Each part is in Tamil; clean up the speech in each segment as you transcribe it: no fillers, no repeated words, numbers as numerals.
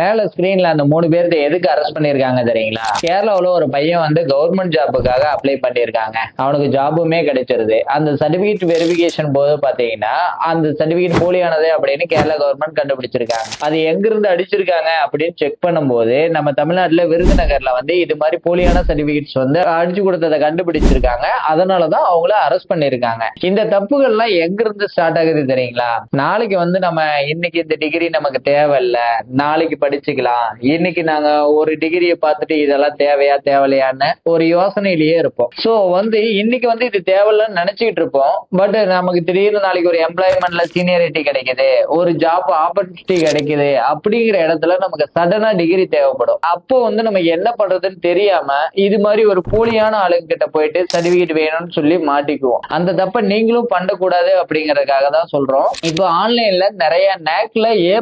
மேல ஸ்கிரீன்ல அந்த 3 பேர்த்த எதுக்கு அரெஸ்ட் பண்ணிருக்காங்க தெரியுங்களா? கேரளாவுல ஒரு பையன் வந்து கவர்மெண்ட் ஜாபுக்காக அப்ளை பண்ணிருக்காங்க. அவனுக்கு ஜாபுமே கிடைச்சிருது. அந்த சர்டிபிகேட் வெரிஃபிகேஷன் போது பாத்தீங்கன்னா அந்த சர்டிபிகேட் போலியானது அப்படின்னு கேரளா கவர்மெண்ட் கண்டுபிடிச்சிருக்காங்க. அது எங்க இருந்து அடிச்சிருக்காங்க அப்படின்னு செக் பண்ணும்போது நம்ம தமிழ்நாட்டுல விருதுநகர்ல வந்து இது மாதிரி போலியான சர்டிபிகேட்ஸ் வந்து அடிச்சு கொடுத்ததை கண்டுபிடிச்சிருக்காங்க. அதனாலதான் அவங்கள அரெஸ்ட் பண்ணிருக்காங்க. இந்த தப்புகள்லாம் எங்க இருந்து ஸ்டார்ட் ஆகுது தெரியுங்களா? நாளைக்கு வந்து நம்ம இன்னைக்கு இந்த டிகிரி நமக்கு தேவையில்ல, நாளைக்கு படிச்சுக்கலாம், இன்னைக்கு நாங்க ஒரு டிகிரியை பார்த்துட்டு இதெல்லாம் தேவையா தேவையில்லையான்னு ஒரு யோசனையிலேயே இருப்போம். சோ வந்து இன்னைக்கு வந்து இது தேவையில்லன்னு நினைச்சுக்கிட்டு இருப்போம். பட் நமக்கு திடீர்னு நாளைக்கு ஒரு எம்ப்ளாய்மெண்ட்ல சீனியாரிட்டி கிடைக்குது, ஒரு ஜாப் ஆப்பர்ச்சுனிட்டி கிடைக்குது, அப்படிங்கிற இடத்துல நமக்கு சடனா டிகிரி தேவைப்படும். அப்போ வந்து நம்ம என்ன பண்றதுன்னு தெரியாம இது மாதிரி ஒரு போலியான ஆளுங்க கிட்ட போயிட்டு சர்டிபிகேட் வேணும்னு சொல்லி மாட்டிக்குவோம். அந்த தப்ப நீங்களும் பண்ணக்கூடாது அப்படிங்கறதுக்காக தான் சொல்றோம். இப்போ ஆன்லைன்ல நிறைய நேக்ல A++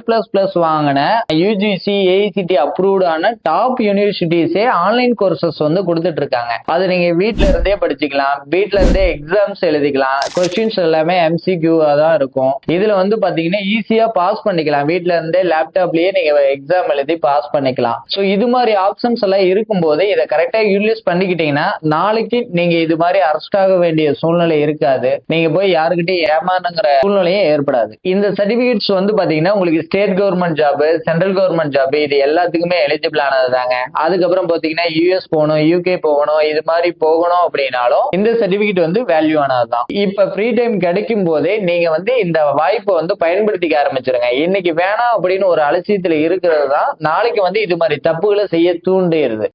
வாங்கின யூஜிசி ஏஐசிடி அப்ரூவ்ட் ஆன டாப் யூனிவர்சிட்டிஸே ஆன்லைன் கோர்சஸ் வந்து கொடுத்துட்டு இருக்காங்க. அது நீங்க வீட்ல இருந்தே படிச்சுக்கலாம், வீட்ல இருந்தே எக்ஸாம்ஸ் எழுதிக்கலாம். கொஸ்டின்ஸ் எல்லாமே MCQ தான் இருக்கும். இதுல வந்து பாத்தீங்கன்னா ஈஸியா பாஸ் பண்ணிக்கலாம். வீட்ல இருந்தே லேப்டாப்லயே நீங்க எக்ஸாம் எழுதி பாஸ் பண்ணிக்கலாம். சோ இது மாதிரி ஆப்ஷன்ஸ் எல்லாம் இருக்கும்போது இதை கரெக்டா யூட்டிலைஸ் பண்ணிக்கிட்டீங்கன்னா நாளைக்கு நீங்க இது மாதிரி அரெஸ்ட் ஆக வேண்டிய சூழ்நிலை இருக்காது. நீங்க போய் யாருக்கிட்டையும் ஏமாந்துங்கிற சூழ்நிலையே ஏற்படாது. இந்த சர்டிபிகேட்ஸ் வந்து பாத்தீங்கன்னா உங்களுக்கு state government job, central government job இது எல்லாத்துக்குமே எலிஜிபிள் ஆனது தாங்க. அதுக்கப்புறம் பாத்தீங்கன்னா US போகணும், UK போகணும், இது மாதிரி போகணும் அப்படின்னாலும் இந்த சர்டிபிகேட் வந்து வேல்யூ ஆனதுதான். இப்ப ஃப்ரீ டைம் கிடைக்கும் போதே நீங்க வந்து இந்த வாய்ப்பை வந்து பயன்படுத்திக்க ஆரம்பிச்சிருங்க. இன்னைக்கு வேணாம் அப்படின்னு ஒரு அலட்சியத்துல இருக்கிறது தான் நாளைக்கு வந்து இது மாதிரி தப்புகளை செய்ய தூண்டிடுது.